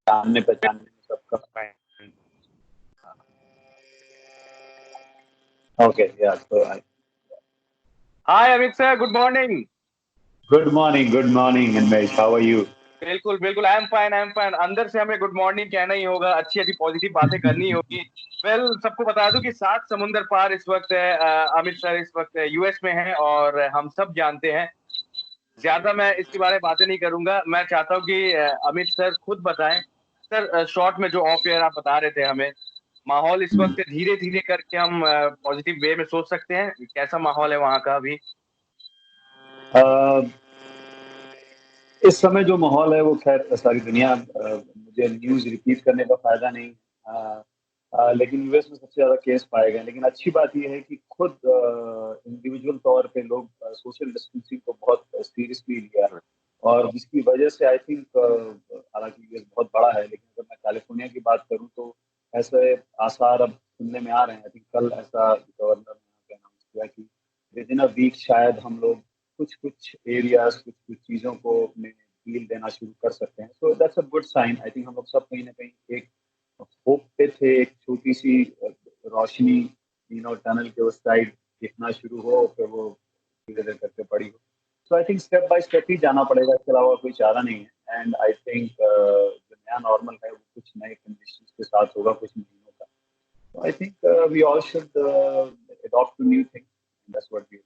जानने-पहचानने में सबका ओके, या तो hi Amit sir, good morning. Good morning Unmesh, how are you? बिल्कुल बिल्कुल, आई एम फाइन। अंदर से हमें गुड मॉर्निंग कहना ही होगा, अच्छी अच्छी पॉजिटिव बातें करनी होगी। वेल, सबको बता दूं कि 7 समुंदर पार इस वक्त है, अमित सर इस वक्त यूएस में हैं और हम सब जानते हैं। ज्यादा मैं इसके बारे में बातें नहीं करूंगा। मैं चाहता हूं कि अमित सर खुद बताएं। सर, शॉर्ट में जो ऑफ एयर आप बता रहे थे हमें, माहौल इस हुँ। वक्त धीरे धीरे करके हम पॉजिटिव वे में सोच सकते हैं। कैसा माहौल है वहाँ का अभी? अ, इस समय जो माहौल है वो ख़ैर सारी दुनिया मुझे न्यूज़ रिपीट करने का फ़ायदा नहीं। लेकिन यूएस में सबसे ज़्यादा केस पाए गए हैं। लेकिन अच्छी बात ये है कि खुद इंडिविजुअल तौर पे लोग सोशल डिस्टेंसिंग को बहुत सीरियसली लिया है और जिसकी वजह से आई थिंक हालाँकि यूएस बहुत बड़ा है, लेकिन अगर मैं कैलिफ़ोर्निया की बात करूँ तो ऐसे आसार अब सुनने में आ रहे हैं। आई थिंक कल ऐसा गवर्नर ने अनाउंस किया कि विदिन अ वीक शायद हम लोग कुछ-कुछ एरियाज़, कुछ-कुछ चीज़ों को अपने फ़ील देना शुरू कर सकते हैं। So that's a good sign. I think हम लोग सब कहीं न कहीं एक होप पे थे, एक छोटी-सी रोशनी टनल के उस साइड दिखना शुरू हो, फिर वो धीरे-धीरे करके बड़ी हो। So I think step by step ही जाना पड़ेगा, इसके अलावा कोई चारा नहीं है। एंड आई थिंक जो नया नॉर्मल है, वो कुछ नए कंडीशंस के साथ होगा कुछ महीनों का। So I think we all should adopt to new things. That's what we are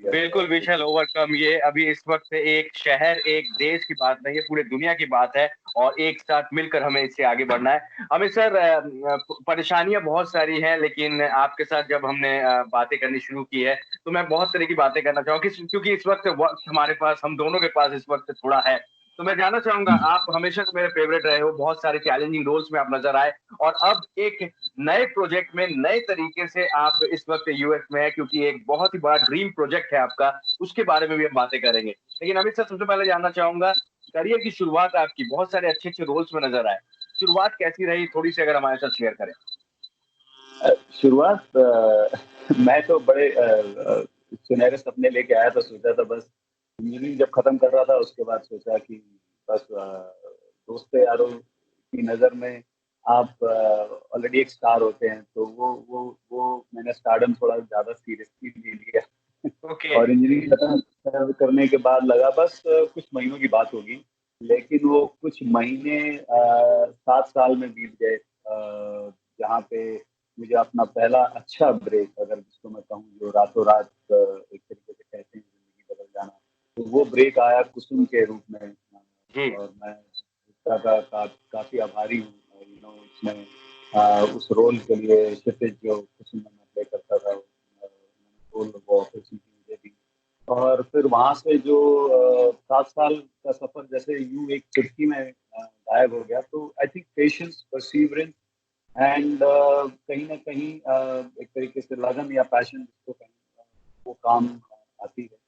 बिल्कुल, वी शैल taking. ओवरकम। ये अभी इस वक्त एक शहर, एक देश की बात नहीं है, पूरे दुनिया की बात है और एक साथ मिलकर हमें इससे आगे बढ़ना है। अमित सर, परेशानियां बहुत सारी हैं, लेकिन आपके साथ जब हमने बातें करनी शुरू की है, तो मैं बहुत तरह की बातें करना चाहूँगा क्योंकि इस वक्त हमारे पास, हम दोनों के पास इस वक्त थोड़ा है। तो मैं जानना चाहूंगा, आप हमेशा से मेरे फेवरेट रहे हो, बहुत सारे चैलेंजिंग रोल्स में आप नजर आए और अब एक नए प्रोजेक्ट में नए तरीके से आप इस वक्त यूएस में है, क्योंकि एक बहुत ही बड़ा ड्रीम प्रोजेक्ट है आपका। उसके बारे में भी हम बातें करेंगे। लेकिन अमित सर, सबसे पहले जानना चाहूंगा, करियर की शुरुआत आपकी बहुत सारे अच्छे अच्छे रोल्स में नजर आए, शुरुआत कैसी रही, थोड़ी सी अगर हमारे साथ शेयर करें। शुरुआत मैं तो बड़े सुनहरे सपने लेके आया था, सोचा था बस इंजीनियरिंग जब खत्म कर रहा था उसके बाद सोचा कि बस दोस्तों यारों की नज़र में आप ऑलरेडी एक स्टार होते हैं, तो वो मैंने स्टारडम थोड़ा ज़्यादा सीरियसली ले लिया। ओके। और इंजीनियरिंग खत्म करने के बाद लगा बस कुछ महीनों की बात होगी, लेकिन वो कुछ महीने 7 साल में बीत गए, जहाँ पे मुझे अपना पहला अच्छा ब्रेक, अगर जिसको मैं कहूँ, जो रातों-रात एक तरीके से कहते हैं ज़िंदगी बदल जाना, तो वो ब्रेक आया कुसुम के रूप में। जी। और मैं उसका काफ़ी आभारी हूँ। उसमें उस रोल के लिए क्षितिज जो कुसुम में मैं प्ले करता था, रोल वो अपॉर्च्युनिटी मुझे दी। और फिर वहाँ से जो 7 साल का सफ़र जैसे यूँ एक चुटकी में गायब हो गया, तो I think patience, perseverance and कहीं न कहीं एक तरीके से लगन या पैशन जिसको कहें, वो काम आती है।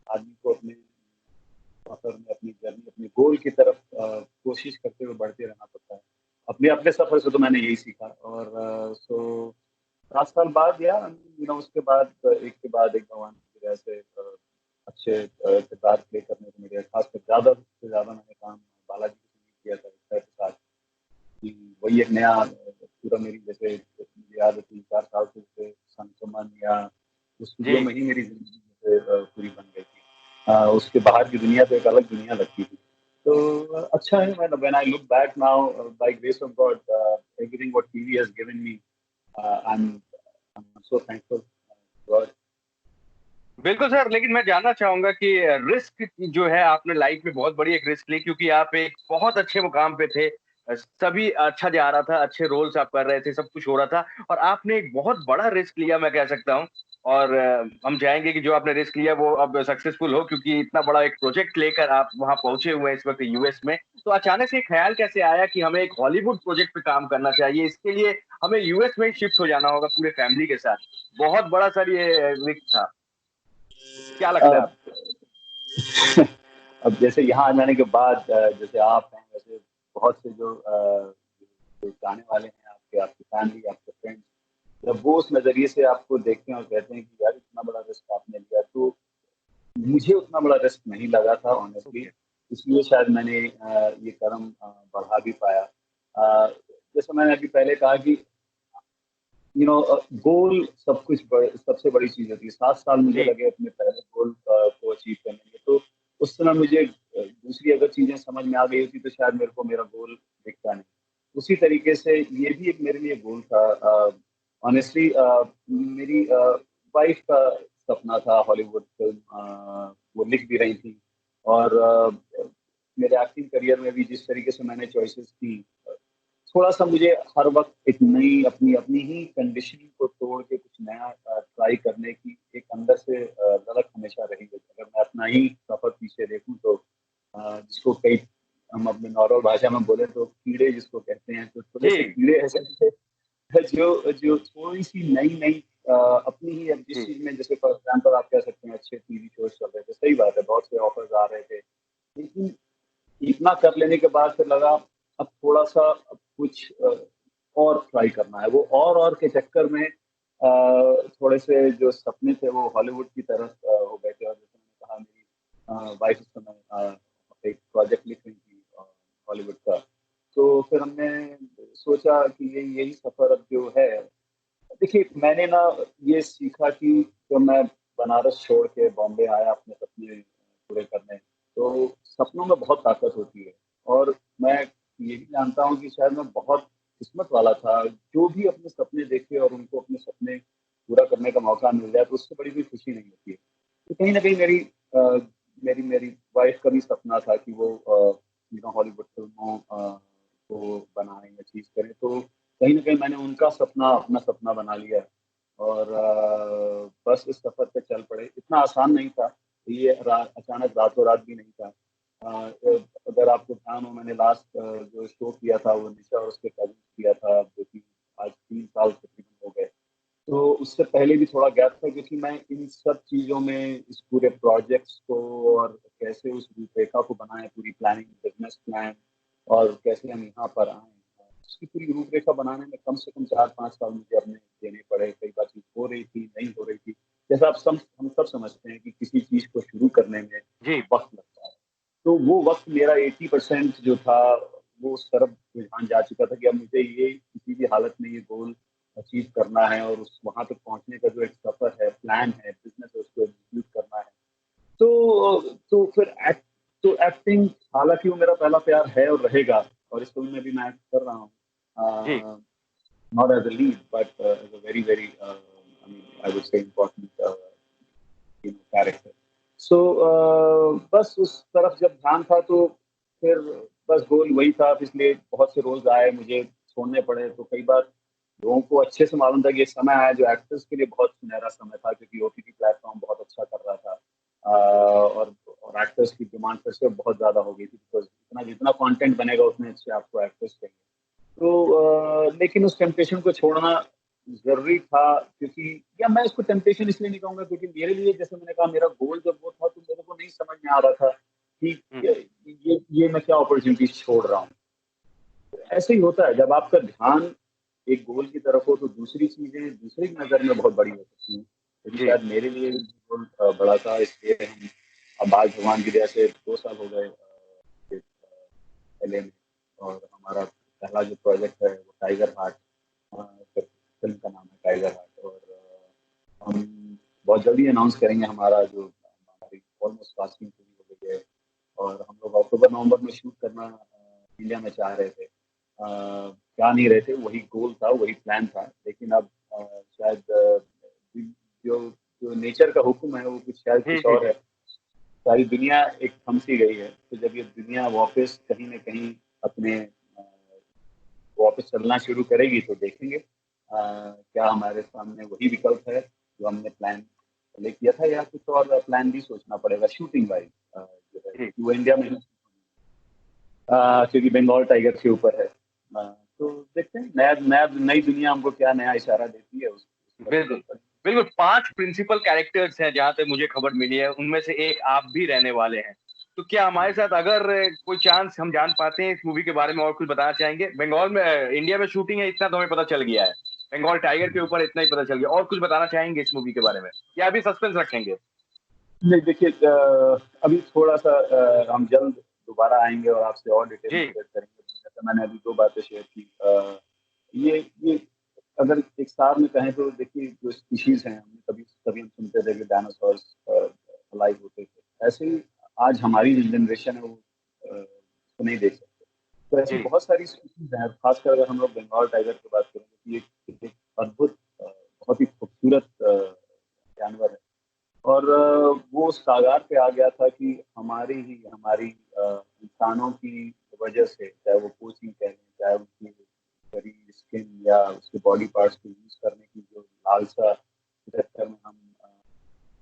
आदमी को अपने सफ़र में, अपनी जर्नी, अपने गोल की तरफ कोशिश करते हुए बढ़ते रहना पड़ता है। अपने अपने सफ़र से तो मैंने यही सीखा। और सो 7 साल बाद या उसके बाद एक के बाद एक भगवान की दया से अच्छे किरदार प्ले करने को मिले। ख़ासकर ज़्यादा से ज़्यादा मैंने काम बालाजी के संग किया था एकता के साथ, कि वही एक नया पूरा मेरी, जैसे मुझे याद है 3-4 साल से जैसे संक्रमण या उस जी। स्टूडियो में ही मेरी ज़िंदगी जैसे पूरी बन गई थी। उसके बाहर की दुनिया तो एक अलग दुनिया लगती थी। तो अच्छा है, when I look back now, by grace of God, everything what TV has given me, I am so thankful God. बिल्कुल सर, लेकिन मैं जानना चाहूंगा कि रिस्क जो है, आपने लाइफ में बहुत बड़ी एक रिस्क ली, क्योंकि आप एक बहुत अच्छे मुकाम पे थे, सभी अच्छा जा रहा था, अच्छे रोल्स आप कर रहे थे, सब कुछ हो रहा था और आपने एक बहुत बड़ा रिस्क लिया, मैं कह सकता हूँ। और हम चाहेंगे कि जो आपने रिस्क लिया वो अब सक्सेसफुल हो, क्योंकि इतना बड़ा एक प्रोजेक्ट लेकर आप वहां पहुंचे हुए हैं इस वक्त यूएस में। तो अचानक से एक ख्याल कैसे आया कि हमें एक हॉलीवुड प्रोजेक्ट पे काम करना चाहिए, इसके लिए हमें यूएस में शिफ्ट हो जाना होगा पूरे फैमिली के साथ? बहुत बड़ा सर ये रिस्क था, क्या लगता है अब आपको? अब जैसे यहाँ आ जाने के बाद जैसे आप हैं, वैसे बहुत से जो जाने वाले हैं आपके, आपकी फैमिली, आपके फ्रेंड्स, जब वो उस नज़रिए से आपको देखते हैं और कहते हैं कि यार इतना बड़ा रिस्क आपने लिया, तो मुझे उतना बड़ा रिस्क नहीं लगा था ऑनेस्टली। इसलिए शायद मैंने ये कदम बढ़ा भी पाया। जैसा मैंने अभी पहले कहा कि गोल सबसे बड़ी चीज होती है। 7 साल मुझे जी लगे अपने पहले गोल को अचीव करने में। तो उस समय मुझे दूसरी अगर चीजें समझ में आ गई होती तो शायद मेरे को मेरा गोल दिखता नहीं। उसी तरीके से ये भी एक मेरे लिए गोल था। ऑनेस्टली मेरी वाइफ का सपना था हॉलीवुड फिल्म, वो लिख भी रही थी। और मेरे एक्टिंग करियर में भी जिस तरीके से मैंने चॉइसेस की, थोड़ा-सा मुझे हर वक़्त एक नई अपनी अपनी ही कंडीशनिंग को तोड़ के कुछ नया ट्राई करने की एक अंदर से ललक हमेशा रही है। अगर मैं अपना ही सफ़र पीछे देखूँ तो जिसको कई हम अपने नॉर्मल भाषा में बोले तो कीड़े जिसको कहते हैं, तो थोड़े से जी कीड़े ऐसे थे जो जो थोड़ी-सी नई-नई अपनी ही अब जिस जी चीज़ में जैसे फॉर एग्ज़ाम्पल आप कह सकते हैं अच्छे टीवी शोज़ चल रहे थे, सही बात है, बहुत से ऑफ़र्स आ रहे थे। लेकिन इतना कर लेने के बाद फिर लगा अब थोड़ा-सा अब कुछ और ट्राई करना है। वो और के चक्कर में थोड़े से जो सपने थे वो हॉलीवुड की तरफ हो गए थे। और जैसे मैंने कहा मेरी वाइफ उस समय एक प्रोजेक्ट लिख रही थी हॉलीवुड का। तो फिर हमने सोचा कि यही सफ़र अब जो है। देखिए, मैंने ना ये सीखा कि जब मैं बनारस छोड़ के बॉम्बे आया अपने सपने पूरे करने, तो सपनों में बहुत ताकत होती है। और मैं ये भी जानता हूँ कि शायद मैं बहुत किस्मत वाला था, जो भी अपने सपने देखे और उनको अपने सपने पूरा करने का मौका मिल जाए, तो उससे बड़ी कोई खुशी नहीं होती है। तो कहीं न कहीं अ, मेरी मेरी वाइफ़ का भी सपना था कि वो हॉलीवुड फ़िल्मों को बनाएँ, अचीव करें। तो कहीं न कहीं मैंने उनका सपना अपना सपना बना लिया। और बस इस सफ़र पे चल पड़े। इतना आसान नहीं था, ये अचानक रातों-रात भी नहीं था। अगर आपको ध्यान हो मैंने लास्ट जो शो किया था वो निशा और उसके कज़िन्स किया था, जो कि आज 3 साल तकरीबन हो गए। तो उससे पहले भी थोड़ा गैप था क्योंकि मैं इन सब चीज़ों में इस पूरे प्रोजेक्ट्स को और कैसे उस रूपरेखा को बनाएँ, पूरी प्लानिंग, बिज़नेस प्लान और कैसे हम यहाँ पर आएँ। उसकी पूरी रूपरेखा बनाने में कम से कम 4-5 साल मुझे अपने देने पड़े। कई बार चीज़ हो रही थी, नहीं हो रही थी। जैसा आप सब हम सब समझते हैं कि किसी चीज़ को शुरू करने में जी वक़्त लगता है। तो वो वक़्त मेरा 80% जो था, वो उस तरफ रुझान जा चुका था कि अब मुझे ये किसी भी हालत में ये गोल अचीव करना है और उस वहाँ तक पहुँचने का जो एक सफ़र है, प्लान है, बिज़नेस है, उसको एग्ज़ीक्यूट करना है। तो फिर एक्टिंग हालाँकि वो मेरा पहला प्यार है और रहेगा और इस फ़िल्म में भी मैं एक्ट कर रहा हूँ। जी uh, not as a lead but as a very very I mean I would say important character. So बस उस तरफ जब ध्यान था तो फिर बस गोल वही था, इसलिए बहुत से रोल्स आए, मुझे छोड़ने पड़े। तो कई बार लोगों को अच्छे से मालूम था कि ये समय आया जो एक्टर्स के लिए बहुत सुनहरा समय था क्योंकि ओटीटी प्लेटफ़ॉर्म बहुत अच्छा कर रहा था। और एक्टर्स की डिमांड फिर से बहुत ज़्यादा हो गई थी बिकॉज़ इतना जितना कंटेंट बनेगा उतने अच्छे आपको एक्टर्स चाहिए। तो लेकिन उस टेम्पटेशन को छोड़ना ज़रूरी था क्योंकि या मैं इसको टेम्पटेशन इसलिए नहीं कहूँगा क्योंकि मेरे लिए जैसे मैंने कहा मेरा गोल जब वो था तो मेरे को नहीं समझ में आ रहा था कि हुँ, ये मैं क्या अपॉर्च्युनिटीज़ छोड़ रहा हूँ। ऐसे ही होता है जब आपका ध्यान एक गोल की तरफ हो तो दूसरी चीज़ें दूसरे की नज़र में बहुत बड़ी हो सकती हैं। क्योंकि जी शायद मेरे लिए गोल बड़ा था इसलिए हम अब आज भगवान की दया से 2 साल हो गए एलए में और हमारा पहला जो प्रोजेक्ट है वो टाइगर हार्ट फ़िल्म का नाम है टाइगर हार्ट। और हम बहुत जल्दी अनाउंस करेंगे हमारा जो हमारी ऑलमोस्ट कास्टिंग पूरी हो गई है और हम लोग अक्टूबर-नवंबर में शूट करना इंडिया में चाह रहे थे। जा नहीं रहे थे, वही गोल था, वही प्लान था। लेकिन अब शायद जो जो नेचर का हुक्म है वो कुछ शायद जी कुछ जी और जी है। सारी दुनिया एक थम सी गई है, तो जब ये दुनिया वापस कहीं न कहीं अपने वापस चलना शुरू करेगी तो देखेंगे क्या हमारे सामने वही विकल्प है जो हमने प्लान पहले किया था या कुछ और प्लान भी सोचना पड़ेगा शूटिंग वाइज़ जो है जी क्योंकि वो इंडिया में ही क्योंकि बंगाल टाइगर के ऊपर है। तो देखते हैं नया नया नई दुनिया हमको क्या नया इशारा देती है उसी तरफ चल बिल्कुल पड़ेंगे। बिल्कुल 5 प्रिंसिपल कैरेक्टर्स हैं जहाँ तक मुझे खबर मिली है, उनमें से एक आप भी रहने वाले हैं। तो क्या हमारे साथ अगर कोई चांस हम जान पाते हैं इस मूवी के बारे में और कुछ बताना चाहेंगे? बंगाल में इंडिया में शूटिंग है इतना तो हमें पता चल गया है। बंगाल टाइगर के ऊपर इतना ही पता चल गया। और कुछ बताना चाहेंगे इस मूवी के बारे में? या अभी सस्पेंस रखेंगे? नहीं देखिए अभी थोड़ा-सा हम जल्द दोबारा आएँगे और आपसे और डिटेल में जी, शेयर करेंगे। जैसे मैंने अभी 2 बातें शेयर की ये अगर एक सार में कहें तो देखिए जो स्पीशीज हैं, हमने कभी कभी हम सुनते थे कि डायनासोर्स अलाइव होते थे, ऐसे ही आज हमारी जो जनरेशन है वो उसको नहीं देख सकते। तो ऐसी जी बहुत सारी स्पीशीज हैं, खासकर अगर हम लोग बंगाल टाइगर की बात करें तो ये एक अद्भुत बहुत ही खूबसूरत जानवर है। और वो उस कागार पे आ गया था कि हमारी इंसानों की वजह से, चाहे वो कोचिंग कह लें, चाहे उसकी शरीर स्किन या उसके बॉडी पार्ट्स को यूज करने की जो लालसा के चक्कर में हम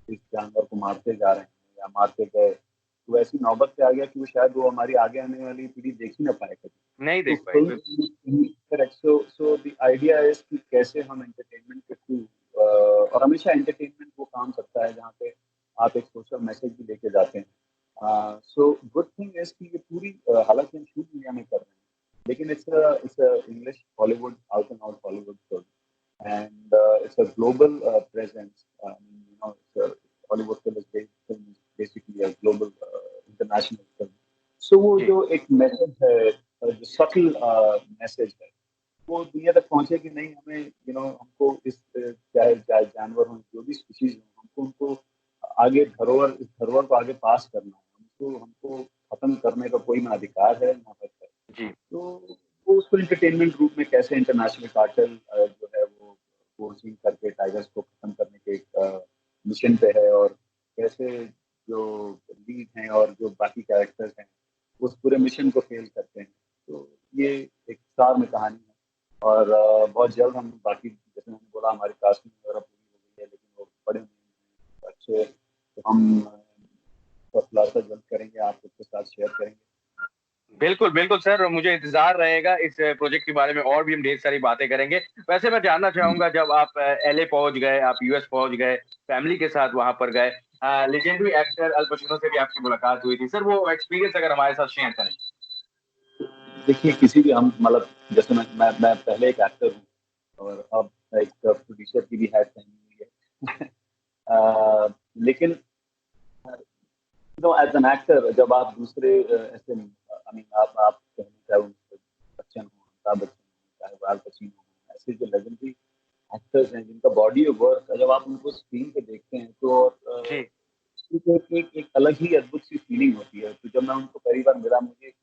इस जानवर को मारते जा रहे हैं या मारते गए, तो ऐसी नौबत पे आ गया कि वो शायद वो हमारी आगे आने वाली पीढ़ी देख ही ना पाए कभी। नहीं तो देख पाएगी फिल्म बिल्कुल। Correct, so the idea is कि कैसे हम एंटरटेनमेंट के थ्रू, और हमेशा एंटरटेनमेंट वो काम करता है जहाँ पे आप एक सोशल मैसेज भी लेके जाते हैं। सो गुड थिंग इज कि ये पूरी हालांकि हम शूट इंडिया में कर रहे हैं, लेकिन it's English Hollywood, out and out Hollywood film, and it's a global presence. Hollywood film is basically a global international film. So वो जी जो एक मैसेज है, जो सटल मैसेज है, वो दुनिया तक पहुंचे कि नहीं, हमें हमको चाहे चाहे जानवर हों, जो भी स्पीशीज हों, हमको उनको आगे इस धरोहर को आगे पास करना है, हमको हमको खत्म करने का कोई ना अधिकार है ना हक है। जी तो वो उसको एंटरटेनमेंट रूप में कैसे इंटरनेशनल कार्टेल जो है वो कोचिंग करके टाइगर्स को खत्म करने के एक मिशन पे है, और कैसे जो लीड हैं और जो बाकी कैरेक्टर्स हैं उस पूरे मिशन को फेल करते हैं। तो ये एक सार में कहानी है। और बहुत जल्द हम बाकी, जैसे मैंने बोला, हमारी कास्टिंग वगैरह पूरी हो गई है, लेकिन वो बड़े नहीं हैं अच्छे, तो हम उसका खुलासा जल्द करेंगे, आप उसके साथ शेयर करेंगे। बिल्कुल बिल्कुल सर, मुझे इंतजार रहेगा इस प्रोजेक्ट के बारे में, और भी हम ढेर सारी बातें करेंगे। वैसे मैं जानना चाहूंगा, जब आप एलए पहुंच गए, आप यूएस पहुंच गए, फैमिली के साथ वहां पर गए, लेजेंडरी एक्टर अल पचिनो से भी आपकी मुलाकात हुई थी, सर वो एक्सपीरियंस अगर हमारे साथ शेयर करें। देखिए, किसी भी हम मतलब, जैसे मैं पहले एक एक्टर हूँ और अब एक प्रोड्यूसर की भी हैट पहनी हुई है। लेकिन एज एन एक्टर, जब आप दूसरे ऐसे, आई मीन, आप कहें, चाहे वो बच्चन हो, अमिताभ बच्चन हो, चाहे वो अल पचिनो हो, ऐसे जो लेजेंडरी एक्टर्स हैं जिनका बॉडी ऑफ वर्क, जब आप उनको स्क्रीन पे देखते हैं तो जी एक अलग ही अद्भुत सी फीलिंग होती है। तो जब मैं उनको पहली बार मिला, मुझे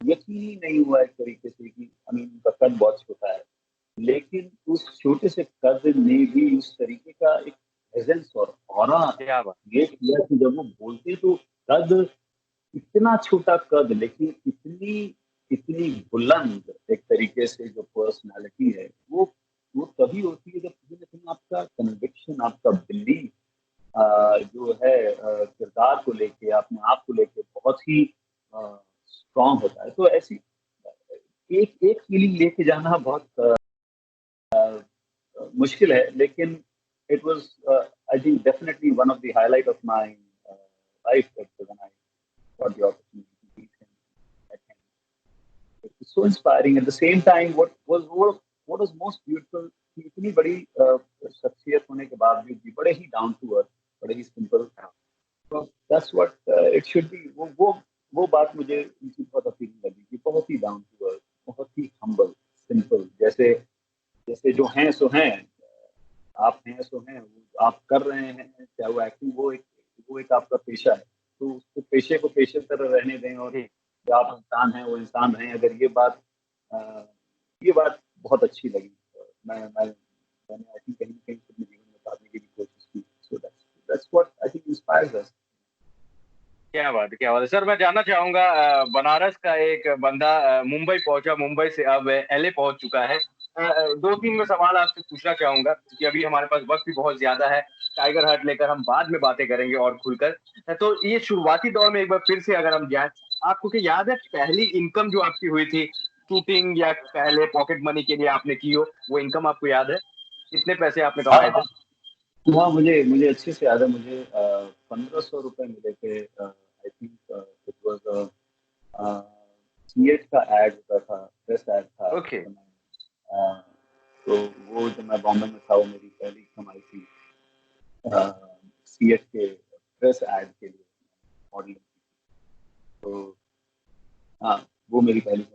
यकीन ही नहीं हुआ एक तरीके से कि, आई मीन, उनका कद बहुत छोटा है, लेकिन उस छोटे से कद ने भी उस तरीके का एक प्रेजेंस और ऑरा क्या बात। क्रिएट किया कि जब वो बोलते तो कद, इतना छोटा कद लेकिन इतनी इतनी बुलंद एक तरीके से जो पर्सनालिटी है, वो तभी होती है जब कहीं ना कहीं आपका कन्विक्शन, आपका बिलीफ जो है किरदार को लेके, अपने आप को लेके बहुत ही स्ट्रांग होता है। तो ऐसी एक एक फीलिंग लेके जाना बहुत मुश्किल है, लेकिन it was, I think, definitely one of the highlight of my life, when I got the opportunity to meet him. So inspiring, at the same time what was most beautiful कि इतनी बड़ी शख्सियत होने के बावजूद भी बड़े ही डाउन टू अर्थ, बड़े ही सिंपल। तो that's what it should be. वो बात मुझे उनकी बहुत अपीलिंग लगी कि बहुत ही डाउन टू अर्थ, बहुत ही हम्बल, सिंपल, जैसे जैसे जो हैं सो हैं, आप हैं सो हैं, वो आप कर रहे हैं, चाहे वो एक्टिंग, वो एक आपका पेशा है, तो उसको पेशे को पेशे की तरह रहने दें, और जी जो आप इंसान हैं वो इंसान रहें। अगर अ, ये बात बहुत अच्छी लगी। मैंने आई थिंक कहीं ना कहीं अपने जीवन में उतारने की भी कोशिश की। So that's what I think inspires us. क्या बात है, क्या बात है सर। मैं जानना चाहूंगा, बनारस का एक बंदा मुंबई पहुंचा, मुंबई से अब एलए पहुंच चुका है। दो तीन मैं सवाल आपसे पूछना चाहूंगा, क्योंकि अभी हमारे पास वक्त भी बहुत ज्यादा है। टाइगर हट लेकर हम बाद में बातें करेंगे और खुलकर। तो ये शुरुआती दौर में एक बार फिर से अगर हम जाएं, आपको क्या याद है पहली इनकम जो आपकी हुई थी शूटिंग, या पहले पॉकेट मनी के लिए आपने की हो, वो इनकम आपको याद है? कितने पैसे आपने हाँ कमाए थे? हाँ हाँ, मुझे मुझे अच्छे से याद है। मुझे 1500 रुपये मिले थे। I think it was CEAT का एड होता था, प्रेस एड था उस ओके। समय। अ, तो वो जब मैं बॉम्बे में था, वो मेरी पहली कमाई थी सीएट के प्रेस एड के लिए, मॉडलिंग। तो हाँ, वो मेरी पहली कमाई।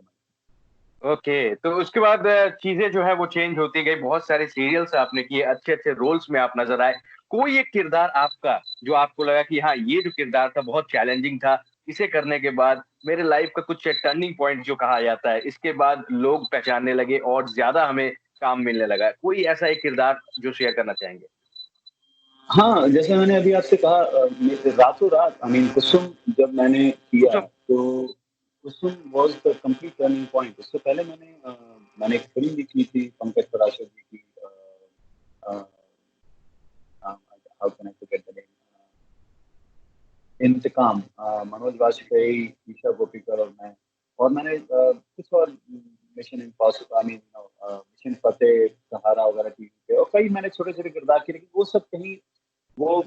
ओके, तो उसके बाद चीजें जो है वो चेंज होती गई, बहुत सारे सीरियल्स आपने किए, अच्छे अच्छे रोल्स में आप नजर आए। कोई एक किरदार आपका जो आपको लगा कि हाँ ये जो किरदार था बहुत चैलेंजिंग था, इसे करने के बाद मेरे लाइफ का कुछ टर्निंग पॉइंट जो कहा जाता है, इसके बाद लोग पहचानने लगे और ज्यादा हमें काम मिलने लगा, कोई ऐसा एक किरदार जो शेयर करना चाहेंगे? हाँ, जैसे मैंने अभी आपसे कहा रातों रात आई मीन कुसुम जब मैंने किया कुछ तो Kusum was the complete turning point. उससे पहले मैंने एक फ़िल्म भी की थी पंकज पराशर जी की uh, how can I forget the name Inteqam Manoj Vajpayee, Isha Koppikar और मैं और मैंने कुछ और mission impossible I mean mission फ़तेह, सहारा वगैरह टीवी पे और कई मैंने छोटे-छोटे किरदार किए लेकिन वो सब कहीं वो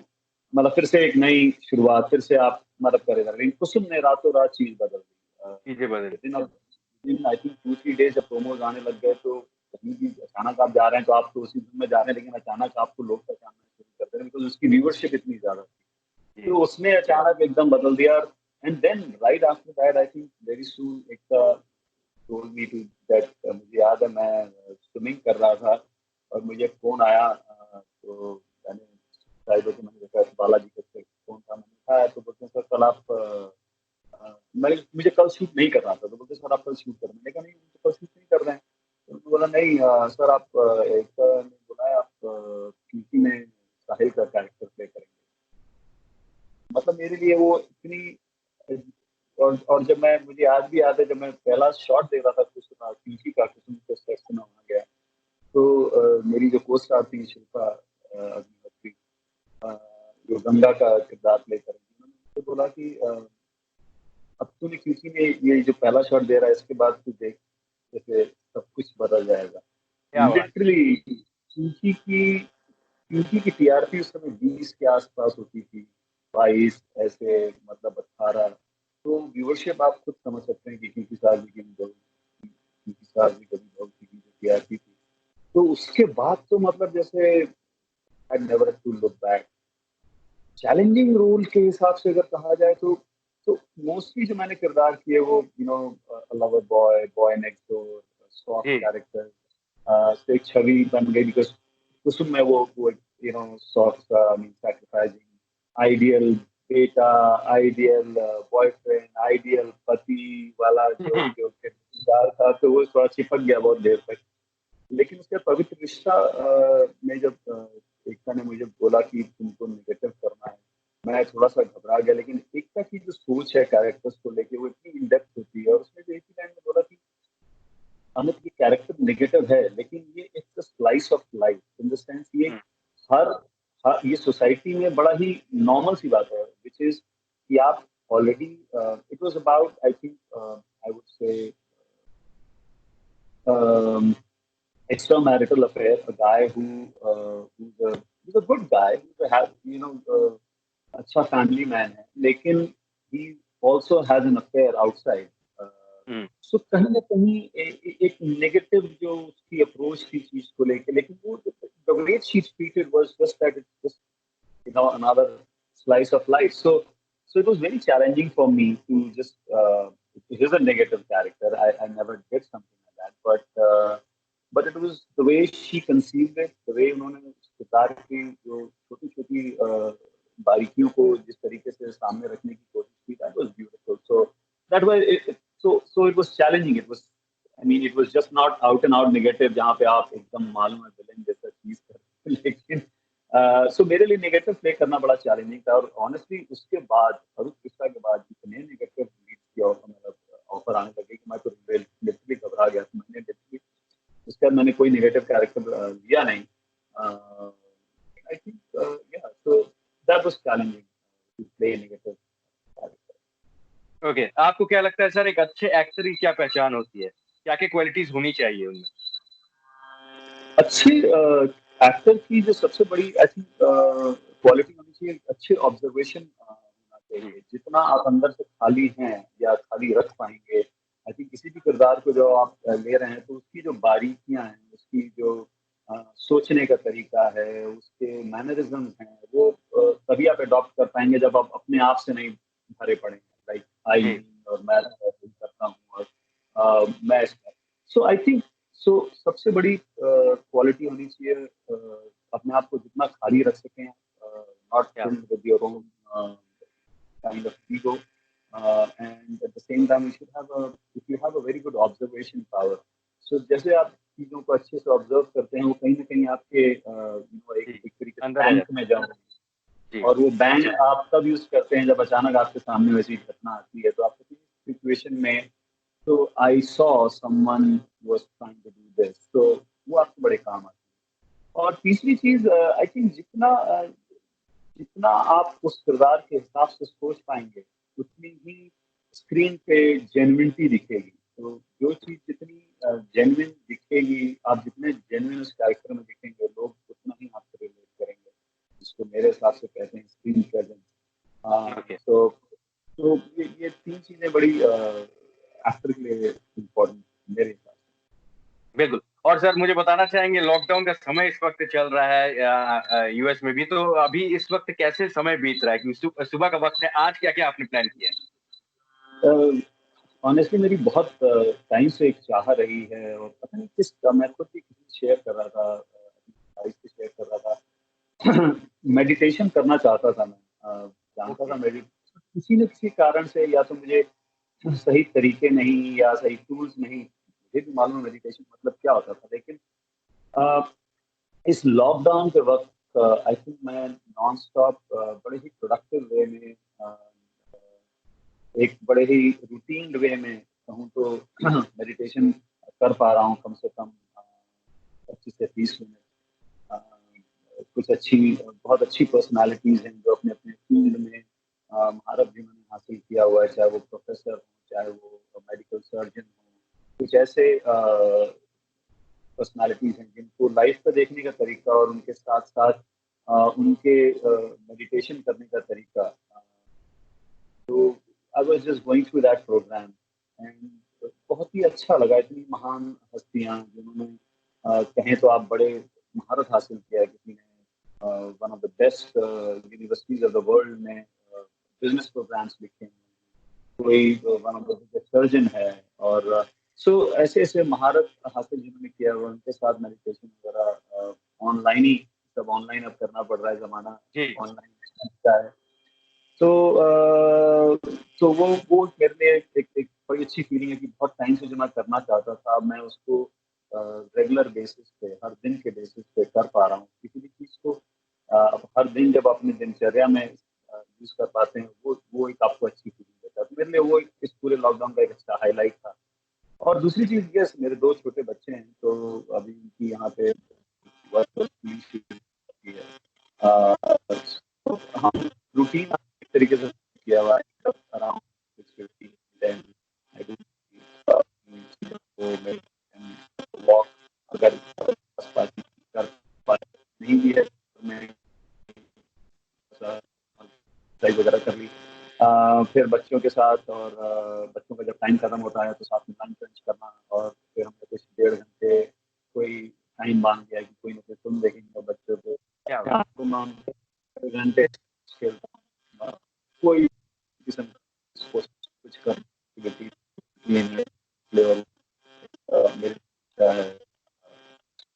मतलब फिर से एक नई शुरुआत, फिर से आप मतलब करेगा। लेकिन कुसुम ने रातों रात चीज़ बदल दी। चीजें बदल। Within within I think 2-3 days जब प्रोमोज़ आने लग गए तो कहीं भी अचानक आप जा रहे हैं तो आप तो उसी फ़िल्म में जा रहे हैं लेकिन अचानक आपको लोग पहचानना शुरू कर दे रहे हैं बिकॉज़ उसकी व्यूवरशिप इतनी ज़्यादा थी। जी। तो उसने अचानक एकदम बदल दिया and then right after that I think very soon Ekta told me to that मुझे याद है मैं स्विमिंग कर रहा था और मुझे फ़ोन आया तो मैंने साइडों से मैंने देखा बालाजी करके फ़ोन था मैंने उठाया तो बोलते हैं सर कल आप मुझे कल शूट नहीं करना था तो बोलते सर आप कल शूट कर मैंने कहा नहीं मुझे कल शूट नहीं कर रहे हैं तो उन्होंने बोला नहीं सर आप एक ने बोला है आप कीर्ति में साहिल का कैरेक्टर प्ले करेंगे मतलब मेरे लिए वो इतनी और जब मैं मुझे आज भी याद है जब मैं पहला शॉट दे रहा था कुछ पीछी का कुसुम के सेट से मैं वहाँ गया तो मेरी जो को स्टार थी शिल्पा अग्निहोत्री अ, जो गंगा का किरदार प्ले करेंगी उन्होंने मुझसे बोला कि अब तूने किसी ने ये जो पहला शॉट दे रहा है इसके बाद तू देख जैसे सब कुछ बदल जाएगा क्या बात। लिटरली क्योंकि की टीआरपी उस समय 20 के आसपास होती थी 22 ऐसे मतलब 18 तो व्यूअरशिप आप खुद समझ सकते हैं कि क्योंकि साल की क्योंकि साल की कभी बहुत की जो टीआरपी थी तो उसके बाद तो मतलब जैसे I never to look back challenging role के हिसाब से अगर कहा जाए तो मोस्टली जो मैंने किरदार किए वो lover boy boy next door soft जी। कैरेक्टर से एक छवि बन गई बिकॉज कुसुम में वो soft I mean sacrificing ideal बेटा आइडियल बॉयफ्रेंड आइडियल पति वाला जो जो किरदार था तो वो थोड़ा चिपक गया बहुत देर तक लेकिन उसके पवित्र रिश्ता में जब एकता ने मुझे बोला कि तुमको नेगेटिव करना है मैं थोड़ा सा घबरा गया लेकिन एकता की जो सोच है कैरेक्टर्स को लेके वो इतनी इन डेप्थ होती है और उसने जो एक ही लाइन में बोला कि अमित ये कैरेक्टर नेगेटिव है लेकिन ये it's a slice of life in the sense ये हम्म। हर, हर ये सोसाइटी में बड़ा ही नॉर्मल सी बात है विच इज कि आप already it was about I think I would से extramarital affair, a guy who's a good guy, who has अच्छा फैमिली मैन है, लेकिन he also has an affair outside. हम्म। सो कहीं ना कहीं एक नेगेटिव जो उसकी अप्रोच थी चीज को लेके लेकिन वो the way she treated was just that it's just another slice of life. So it was very challenging for me to just it is a negative character. I never did something like that, but it was the way she conceived it, the way उन्होंने उस किरदार की जो छोटी छोटी बारीकियों को जिस तरीके से सामने रखने की कोशिश की that was beautiful. So that was so it was challenging. It was I mean it was just not out and out negative जहाँ पे आप एकदम मालूम है विलेन जैसा चीज कर लेकिन सो मेरे लिए नेगेटिव प्ले करना बड़ा चैलेंजिंग था और ऑनेस्टली उसके बाद फरूक पिस्ता के बाद इतने नेगेटिव लीड्स की मतलब ऑफर आने लगे कि मैं तो लिटरली घबरा गया था मैंने लिटरली उसके बाद मैंने कोई नेगेटिव कैरेक्टर लिया नहीं आई थिंक या so that was challenging to play negative character okay, आपको क्या लगता है सर, एक अच्छे एक्टर की क्या पहचान होती है, क्या क्या क्वालिटीज होनी चाहिए उनमें? अच्छे एक्टर की जो सबसे बड़ी आई थिंक क्वालिटी होनी चाहिए अच्छे ऑब्जर्वेशन होना हम्म। चाहिए जितना आप अंदर से खाली हैं या खाली रख पाएंगे आई थिंक किसी भी किरदार को जो आप ले रहे हैं तो उसकी जो बारीकियां हैं उसकी जो सोचने का तरीका है उसके मैनरिज्म हैं वो तभी आप अडॉप्ट कर पाएंगे जब आप अपने आप से नहीं भरे पड़ेंगे लाइक आई जी। और मैं करता हूँ और मैं सो आई थिंक सो सबसे बड़ी क्वालिटी होनी चाहिए, अपने आप को जितना खाली रख सकें, नॉट क्या filled with your own kind of ego. And at the same time, if you have a very good observation power. So जैसे आप चीजों को अच्छे से ऑब्जर्व करते हैं, वो कहीं ना कहीं आपके जी, एक तरीके से अंदर आ बैंक जाता में जाओ, है। जी, और वो बैंक आप तब यूज करते हैं जब अचानक आपके सामने वैसी घटना आती है, तो आप किसी सिचुएशन में, तो I saw someone was trying to do this, तो वो आपको बड़े काम आती है। और तीसरी चीज, आई थिंक जितना आप उस किरदार के हिसाब से सोच पाएंगे, उतनी ही स्क्रीन पे जेन्युइनिटी दिखेगी। तो जो चीज जितनी जेन्युइन दिखेगी, आप जितने जेन्युइन उस कैरेक्टर में दिखेंगे, लोग उतना ही आपसे रिलेट करेंगे, जिसको मेरे हिसाब से कहते हैं स्क्रीन प्रेजेंस। ओके, तो ये तीन चीजें बड़ी एक्टर के लिए इम्पोर्टेंट मेरे हिसाब बिल्कुल। और सर मुझे बताना चाहेंगे, लॉकडाउन का समय इस वक्त चल रहा है यूएस में भी, तो अभी इस वक्त कैसे समय बीत रहा है? क्योंकि सुबह का वक्त है, आज क्या-क्या आपने प्लान किया है? से। ऑनेस्टली मेरी बहुत टाइम से एक चाह रही है, और पता नहीं किस, मैं खुद भी किसी से शेयर कर रहा था, भाई से शेयर कर रहा था। मेडिटेशन करना चाहता था मैं, जानता था ओके, मेडिटेशन किसी न किसी कारण से, या तो मुझे सही तरीके नहीं या सही टूल्स नहीं, मुझे भी मालूम है मेडिटेशन मतलब क्या होता था, लेकिन अ, इस लॉकडाउन के वक्त आई थिंक मैं नॉन स्टॉप बड़े ही प्रोडक्टिव वे में, एक बड़े ही रूटीन वे में कहूँ तो मेडिटेशन कर पा रहा हूँ, कम से कम 25 से 30 मिनट। अ, कुछ बहुत अच्छी पर्सनालिटीज हैं जो अपने अपने फील्ड में महारत जिन्होंने हासिल किया हुआ है, चाहे वो प्रोफेसर हो, चाहे वो मेडिकल सर्जन हो, कुछ ऐसे पर्सनालिटीज हैं जिनको लाइफ का देखने का तरीका, और उनके साथ साथ उनके मेडिटेशन करने का तरीका, तो I was just going through that program, and बहुत ही अच्छा लगा। इतनी महान हस्तियां जिन्होंने कहें तो आप बड़े महारत हासिल किया है, किसी ने one of the best universities of the world में बिजनेस प्रोग्राम्स लिखे हैं, कोई one of the biggest surgeon है, और सो ऐसे ऐसे महारत हासिल जिन्होंने किया हुआ, उनके साथ मेडिटेशन वगैरह ऑनलाइन ही, सब ऑनलाइन अब करना पड़ रहा है, जमाना जी, ऑनलाइन का है। तो तो वो मेरे लिए एक बड़ी अच्छी फीलिंग है कि बहुत टाइम से जो मैं करना चाहता था, अब मैं उसको रेगुलर बेसिस पे, हर दिन के बेसिस पे कर पा रहा हूँ। किसी भी चीज़ को आप हर दिन जब अपनी दिनचर्या में यूज कर पाते हैं, वो एक आपको अच्छी फीलिंग देता है। तो मेरे लिए वो इस पूरे लॉकडाउन का एक अच्छा हाईलाइट था। और दूसरी चीज़, यस, मेरे 2 छोटे बच्चे हैं, तो अभी उनकी यहाँ पे वर्क है। तो हम रूटीन एक तरीके से किया हुआ है, अराउंड 6:50 देन आई डू तो मैं वॉक, अगर आस-पास कर पाए, नहीं भी है तो मैं एक्सरसाइज वगैरह कर ली। फिर बच्चों के साथ, और बच्चों का जब टाइम खत्म होता है तो साथ में लंच वंच करना, और फिर हमने कुछ 1.5 घंटे कोई टाइम बांध दिया कि कोई ना कोई फिल्म देखेंगे बच्चों को, क्या बात! या तो मैं उनके घंटे खेलता हूँ, कोई किस्म का कुछ कर एक्टिविटी लेवल मेरे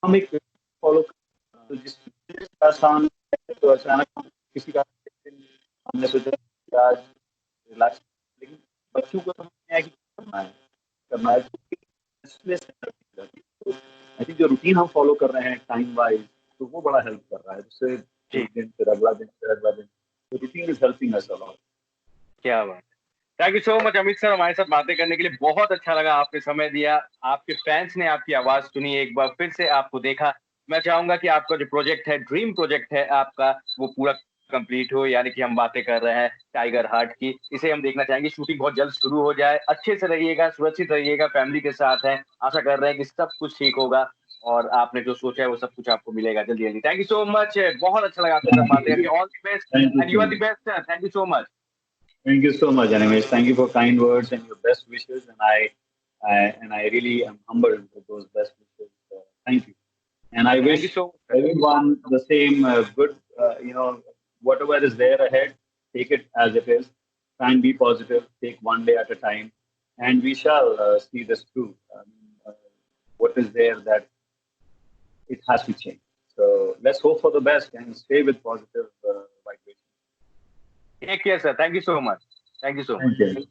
हम एक फॉलो, तो जिस आसान है, तो अचानक किसी का हमने सोचा कि आज रिलैक्स, लेकिन बच्चों को समझ नहीं आया कि करना है, तो आई थिंक जो रूटीन हम फॉलो कर रहे हैं टाइम वाइज, तो वो बड़ा हेल्प कर रहा है, जिससे जी, एक दिन फिर अगला दिन फिर अगला दिन, तो routine is helping us a lot. क्या बात! Thank you so much Amit sir, हमारे साथ बातें करने के लिए। बहुत अच्छा लगा, आपने समय दिया, आपके फैन्स ने आपकी आवाज़ सुनी, एक बार फिर से आपको देखा। मैं चाहूँगा कि आपका जो प्रोजेक्ट है, ड्रीम प्रोजेक्ट है आपका, वो पूरा कंप्लीट हो, यानी कि हम बातें कर रहे हैं टाइगर हार्ट की। इसे हम देखना चाहेंगे, शूटिंग बहुत जल्द शुरू हो जाए। अच्छे से रहिएगा, सुरक्षित रहिएगा, फैमिली के साथ हैं। आशा कर रहे हैं कि सब कुछ ठीक होगा और आपने जो सोचा है, वो सब कुछ आपको मिलेगा जल्दी-जल्दी। थैंक यू सो मच, बहुत अच्छा लगा आपके साथ बातें करके। All the best thank you and you so are the much. Best sir. Thank you so much. Thank you so much, Animesh. Thank you for kind words and your best wishes, and I really am humbled with those best wishes. Thank you, and I thank you wish so much sir. everyone the same good. Whatever is there ahead, take it as it is. Try and be positive. Take one day at a time, and we shall see this through. what is there that it has to change. So let's hope for the best and stay with positive vibration. Take care, sir. Thank you so much. Thank you so Thank much. you.